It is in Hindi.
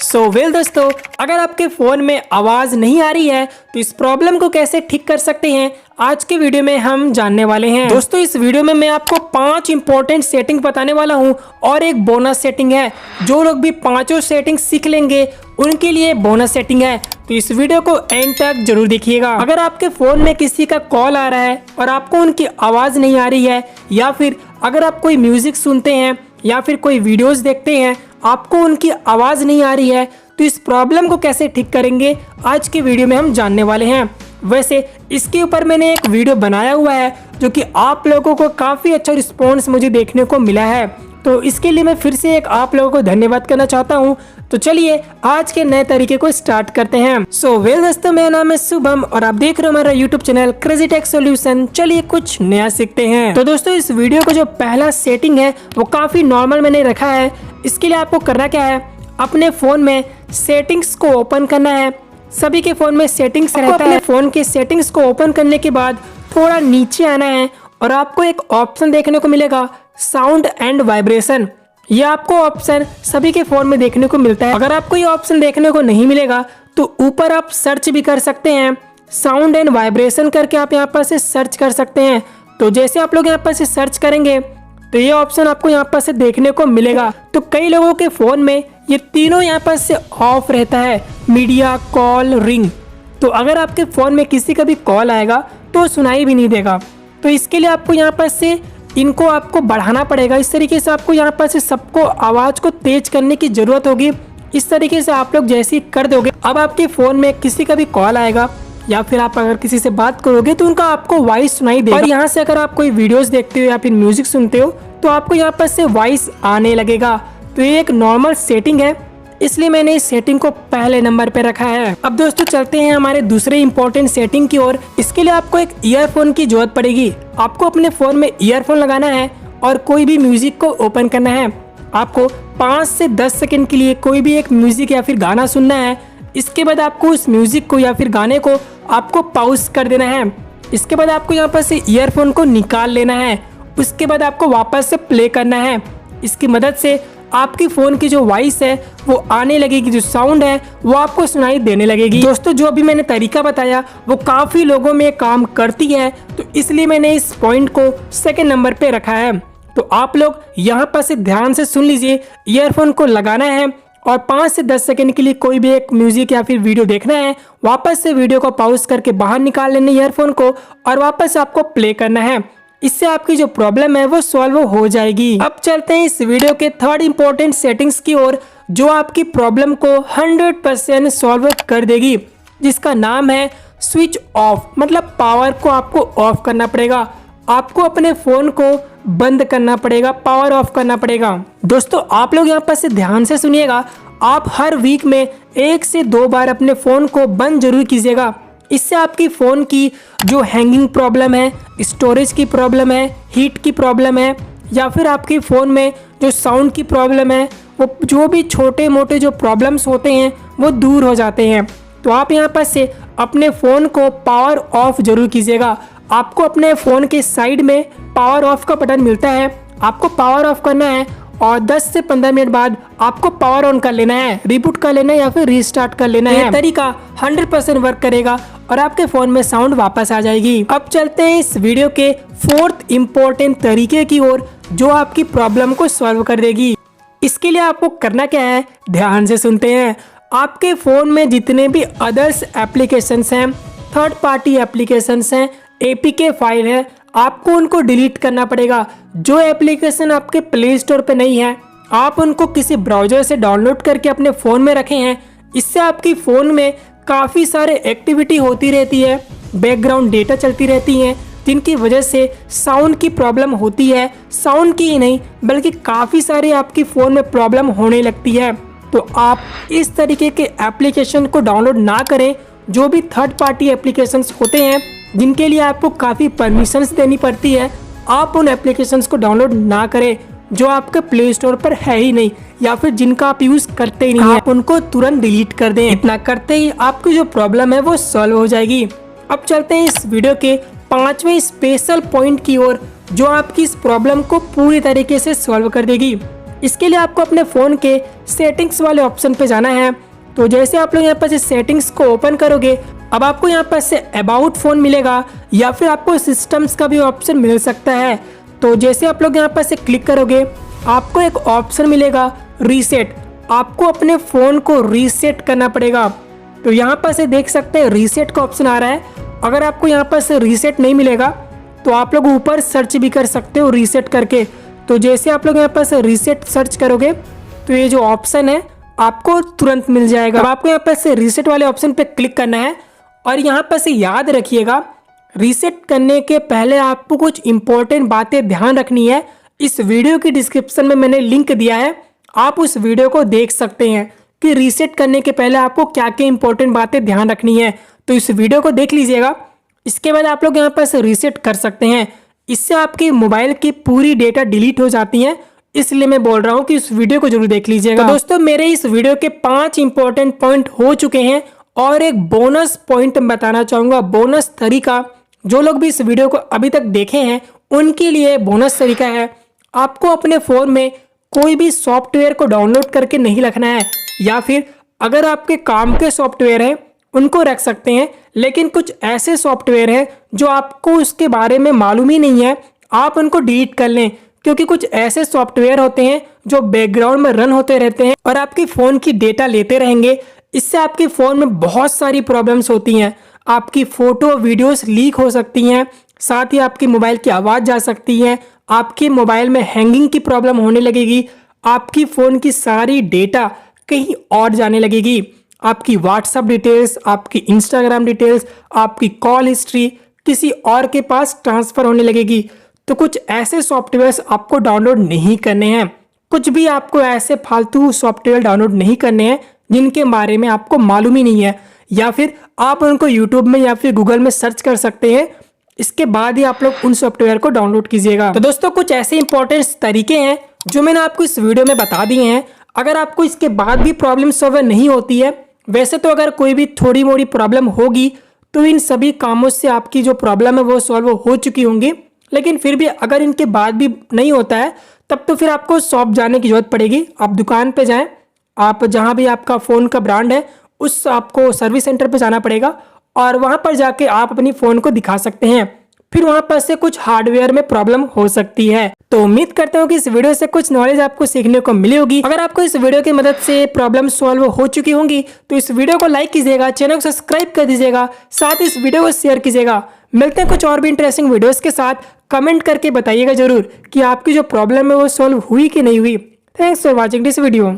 दोस्तों, अगर आपके फ़ोन में आवाज़ नहीं आ रही है तो इस प्रॉब्लम को कैसे ठीक कर सकते हैं आज के वीडियो में हम जानने वाले हैं। दोस्तों, इस वीडियो में मैं आपको 5 इंपॉर्टेंट सेटिंग बताने वाला हूं और एक बोनस सेटिंग है। जो लोग भी पांचों सेटिंग सीख लेंगे उनके लिए बोनस सेटिंग है, तो इस वीडियो को एंड तक जरूर देखिएगा। अगर आपके फ़ोन में किसी का कॉल आ रहा है और आपको उनकी आवाज़ नहीं आ रही है, या फिर अगर आप कोई म्यूजिक सुनते हैं या फिर कोई वीडियोस देखते हैं आपको उनकी आवाज़ नहीं आ रही है, तो इस प्रॉब्लम को कैसे ठीक करेंगे आज के वीडियो में हम जानने वाले हैं। वैसे इसके ऊपर मैंने एक वीडियो बनाया हुआ है जो कि आप लोगों को काफ़ी अच्छा रिस्पॉन्स मुझे देखने को मिला है, तो इसके लिए मैं फिर से एक आप लोगों को धन्यवाद करना चाहता हूं। तो चलिए आज के नए तरीके को स्टार्ट करते हैं। दोस्तों, मेरा नाम है शुभम और आप देख रहे हो हमारा YouTube channel Crazy Tech Solution. चलिए कुछ नया सीखते हैं। तो दोस्तों, इस वीडियो का जो पहला सेटिंग है वो काफ़ी नॉर्मल मैंने रखा है। इसके लिए आपको करना क्या है, अपने फ़ोन में सेटिंग्स को ओपन करना है। सभी के फ़ोन में सेटिंग्स रहता है। अपने फ़ोन के सेटिंग्स को ओपन करने के बाद थोड़ा नीचे आना है और आपको एक ऑप्शन देखने को मिलेगा साउंड एंड वाइब्रेशन। ये आपको ऑप्शन सभी के फ़ोन में देखने को मिलता है। अगर आपको ये ऑप्शन देखने को नहीं मिलेगा तो ऊपर आप सर्च भी कर सकते हैं, साउंड एंड वाइब्रेशन करके आप यहाँ पर से सर्च कर सकते हैं। तो जैसे आप लोग यहाँ पर से सर्च करेंगे तो ये ऑप्शन आपको यहाँ पर से देखने को मिलेगा। तो कई लोगों के फ़ोन में ये तीनों यहाँ पर से ऑफ रहता है, मीडिया, कॉल, रिंग। तो अगर आपके फ़ोन में किसी का भी कॉल आएगा तो सुनाई भी नहीं देगा। तो इसके लिए आपको यहाँ पर से इनको आपको बढ़ाना पड़ेगा। इस तरीके से आपको यहाँ पर से सबको आवाज़ को तेज करने की ज़रूरत होगी। इस तरीके से आप लोग जैसे ही कर दोगे, अब आपके फ़ोन में किसी का भी कॉल आएगा या फिर आप अगर किसी से बात करोगे तो उनका आपको वॉइस सुनाई देगा। और यहाँ से अगर आप कोई वीडियोस देखते हो या फिर म्यूजिक सुनते हो तो आपको यहाँ पर से वॉइस आने लगेगा। तो ये एक नॉर्मल सेटिंग है, इसलिए मैंने इस सेटिंग को पहले नंबर पे रखा है। अब दोस्तों चलते हैं हमारे दूसरे इंपॉर्टेंट सेटिंग की ओर। इसके लिए आपको एक ईयरफोन की जरूरत पड़ेगी। आपको अपने फ़ोन में ईयरफोन लगाना है और कोई भी म्यूजिक को ओपन करना है। आपको 5 से 10 सेकेंड के लिए कोई भी एक म्यूजिक या फिर गाना सुनना है। इसके बाद आपको उस म्यूजिक को या फिर गाने को आपको पॉज कर देना है। इसके बाद आपको यहाँ पर से ईयरफोन को निकाल लेना है। उसके बाद आपको वापस से प्ले करना है। इसकी मदद से आपकी फ़ोन की जो वॉइस है वो आने लगेगी, जो साउंड है वो आपको सुनाई देने लगेगी। दोस्तों, जो अभी मैंने तरीका बताया वो काफ़ी लोगों में काम करती है, तो इसलिए मैंने इस पॉइंट को सेकंड नंबर पे रखा है। तो आप लोग यहाँ पर से ध्यान से सुन लीजिए। ईयरफोन को लगाना है और 5 से 10 सेकंड के लिए कोई भी एक म्यूजिक या फिर वीडियो देखना है। वापस से वीडियो को पॉज करके बाहर निकाल लेना ईयरफोन को और वापस से आपको प्ले करना है। इससे आपकी जो प्रॉब्लम है वो सॉल्व हो जाएगी। अब चलते हैं इस वीडियो के थर्ड इंपॉर्टेंट सेटिंग्स की ओर, जो आपकी प्रॉब्लम को 100% सॉल्व कर देगी, जिसका नाम है स्विच ऑफ। मतलब पावर को आपको ऑफ करना पड़ेगा। आपको अपने फ़ोन को बंद करना पड़ेगा, पावर ऑफ करना पड़ेगा। दोस्तों, आप लोग यहाँ पर से ध्यान से सुनिएगा। आप हर वीक में 1 से 2 बार अपने फ़ोन को बंद जरूर कीजिएगा। इससे आपकी फ़ोन की जो हैंगिंग प्रॉब्लम है, स्टोरेज की प्रॉब्लम है, हीट की प्रॉब्लम है, या फिर आपके फ़ोन में जो साउंड की प्रॉब्लम है, वो जो भी छोटे मोटे जो प्रॉब्लम्स होते हैं वो दूर हो जाते हैं। तो आप यहाँ पर से अपने फ़ोन को पावर ऑफ जरूर कीजिएगा। आपको अपने फ़ोन के साइड में पावर ऑफ का बटन मिलता है, आपको पावर ऑफ करना है और 10 से 15 मिनट बाद आपको पावर ऑन कर लेना है, रिबूट कर लेना है या फिर रीस्टार्ट कर लेना है। ये तरीका 100% वर्क करेगा और आपके फ़ोन में साउंड वापस आ जाएगी। अब चलते हैं इस वीडियो के फोर्थ इम्पोर्टेंट तरीके की ओर, जो आपकी प्रॉब्लम को सॉल्व कर देगी। इसके लिए आपको करना क्या है, ध्यान से सुनते हैं। आपके फ़ोन में जितने भी अदर्स एप्लीकेशंस हैं, थर्ड पार्टी एप्लीकेशंस हैं, APK फाइल है, आपको उनको डिलीट करना पड़ेगा। जो एप्लीकेशन आपके प्ले स्टोर पे नहीं है, आप उनको किसी ब्राउज़र से डाउनलोड करके अपने फ़ोन में रखे हैं। इससे आपकी फ़ोन में काफ़ी सारे एक्टिविटी होती रहती है, बैकग्राउंड डेटा चलती रहती हैं, जिनकी वजह से साउंड की प्रॉब्लम होती है। साउंड की ही नहीं बल्कि काफ़ी सारी आपकी फ़ोन में प्रॉब्लम होने लगती है। तो आप इस तरीके के एप्लीकेशन को डाउनलोड ना करें। जो भी थर्ड पार्टी एप्लीकेशंस होते हैं जिनके लिए आपको काफ़ी परमिशंस देनी पड़ती है, आप उन एप्लीकेशंस को डाउनलोड ना करें जो आपके प्ले स्टोर पर है ही नहीं या फिर जिनका आप यूज़ करते ही नहीं है। आप उनको तुरंत डिलीट कर दें। इतना करते ही आपकी जो प्रॉब्लम है वो सॉल्व हो जाएगी। अब चलते हैं इस वीडियो के 5वें स्पेशल पॉइंट की ओर, जो आपकी इस प्रॉब्लम को पूरी तरीके से सॉल्व कर देगी। इसके लिए आपको अपने फ़ोन के सेटिंग्स वाले ऑप्शन पे जाना है। तो जैसे आप लोग यहाँ पर से सेटिंग्स को ओपन करोगे, अब आपको यहाँ पर से अबाउट फ़ोन मिलेगा या फिर आपको सिस्टम्स का भी ऑप्शन मिल सकता है। तो जैसे आप लोग यहाँ पर से क्लिक करोगे, आपको एक ऑप्शन मिलेगा रीसेट। आपको अपने फ़ोन को रीसेट करना पड़ेगा। तो यहाँ पर से देख सकते हैं रीसेट का ऑप्शन आ रहा है। अगर आपको यहाँ पर से रीसेट नहीं मिलेगा तो आप लोग ऊपर सर्च भी कर सकते हो रीसेट करके। तो जैसे आप लोग यहाँ पर से रीसेट सर्च करोगे तो ये जो ऑप्शन है आपको तुरंत मिल जाएगा। अब आपको यहाँ पर से रीसेट वाले ऑप्शन पे क्लिक करना है और यहाँ पर से याद रखिएगा, रीसेट करने के पहले आपको कुछ इंपॉर्टेंट बातें ध्यान रखनी है। इस वीडियो की डिस्क्रिप्शन में मैंने लिंक दिया है, आप उस वीडियो को देख सकते हैं कि रीसेट करने के पहले आपको क्या क्या इंपॉर्टेंट बातें ध्यान रखनी है। तो इस वीडियो को देख लीजिएगा, इसके बाद आप लोग यहाँ पर से रीसेट कर सकते हैं। इससे आपके मोबाइल की पूरी डेटा डिलीट हो जाती है, इसलिए मैं बोल रहा हूँ कि इस वीडियो को जरूर देख लीजिएगा। तो दोस्तों मेरे इस वीडियो के 5 इंपॉर्टेंट पॉइंट हो चुके हैं और एक बोनस पॉइंट बताना चाहूंगा, बोनस तरीका। जो लोग भी इस वीडियो को अभी तक देखे हैं उनके लिए बोनस तरीका है। आपको अपने फ़ोन में कोई भी सॉफ्टवेयर को डाउनलोड करके नहीं रखना है, या फिर अगर आपके काम के सॉफ्टवेयर हैं उनको रख सकते हैं, लेकिन कुछ ऐसे सॉफ्टवेयर हैं जो आपको उसके बारे में मालूम ही नहीं है, आप उनको डिलीट कर लें। क्योंकि कुछ ऐसे सॉफ्टवेयर होते हैं जो बैकग्राउंड में रन होते रहते हैं और आपकी फ़ोन की डेटा लेते रहेंगे। इससे आपके फ़ोन में बहुत सारी प्रॉब्लम्स होती हैं। आपकी फ़ोटो वीडियोस लीक हो सकती हैं, साथ ही आपकी मोबाइल की आवाज़ जा सकती है, आपके मोबाइल में हैंगिंग की प्रॉब्लम होने लगेगी, आपकी फ़ोन की सारी डेटा कहीं और जाने लगेगी, आपकी व्हाट्सएप डिटेल्स, आपकी इंस्टाग्राम डिटेल्स, आपकी कॉल हिस्ट्री किसी और के पास ट्रांसफ़र होने लगेगी। तो कुछ ऐसे सॉफ्टवेयर्स आपको डाउनलोड नहीं करने हैं। कुछ भी आपको ऐसे फालतू सॉफ्टवेयर डाउनलोड नहीं करने हैं जिनके बारे में आपको मालूम ही नहीं है, या फिर आप उनको यूट्यूब में या फिर गूगल में सर्च कर सकते हैं। इसके बाद ही आप लोग उन सॉफ्टवेयर को डाउनलोड कीजिएगा। तो दोस्तों कुछ ऐसे इंपॉर्टेंट तरीके हैं जो मैंने आपको इस वीडियो में बता दिए हैं। अगर आपको इसके बाद भी प्रॉब्लम सॉल्व नहीं होती है, वैसे तो अगर कोई भी थोड़ी मोड़ी प्रॉब्लम होगी तो इन सभी कामों से आपकी जो प्रॉब्लम है वो सॉल्व हो चुकी होंगी, लेकिन फिर भी अगर इनके बाद भी नहीं होता है तब तो फिर आपको शॉप जाने की जरूरत पड़ेगी। आप दुकान पे जाएं, आप जहां भी आपका फ़ोन का ब्रांड है उस आपको सर्विस सेंटर पे जाना पड़ेगा और वहां पर जाके आप अपनी फ़ोन को दिखा सकते हैं। फिर वहां पर से कुछ हार्डवेयर में प्रॉब्लम हो सकती है। तो उम्मीद करता हूँ कि इस वीडियो से कुछ नॉलेज आपको सीखने को मिली होगी। अगर आपको इस वीडियो की मदद से प्रॉब्लम सॉल्व हो चुकी होंगी तो इस वीडियो को लाइक कीजिएगा, चैनल को सब्सक्राइब कर दीजिएगा, साथ ही इस वीडियो को शेयर कीजिएगा। मिलते हैं कुछ और भी इंटरेस्टिंग वीडियोस के साथ। कमेंट करके बताइएगा जरूर कि आपकी जो प्रॉब्लम है वो सॉल्व हुई कि नहीं हुई। Thanks for watching this video.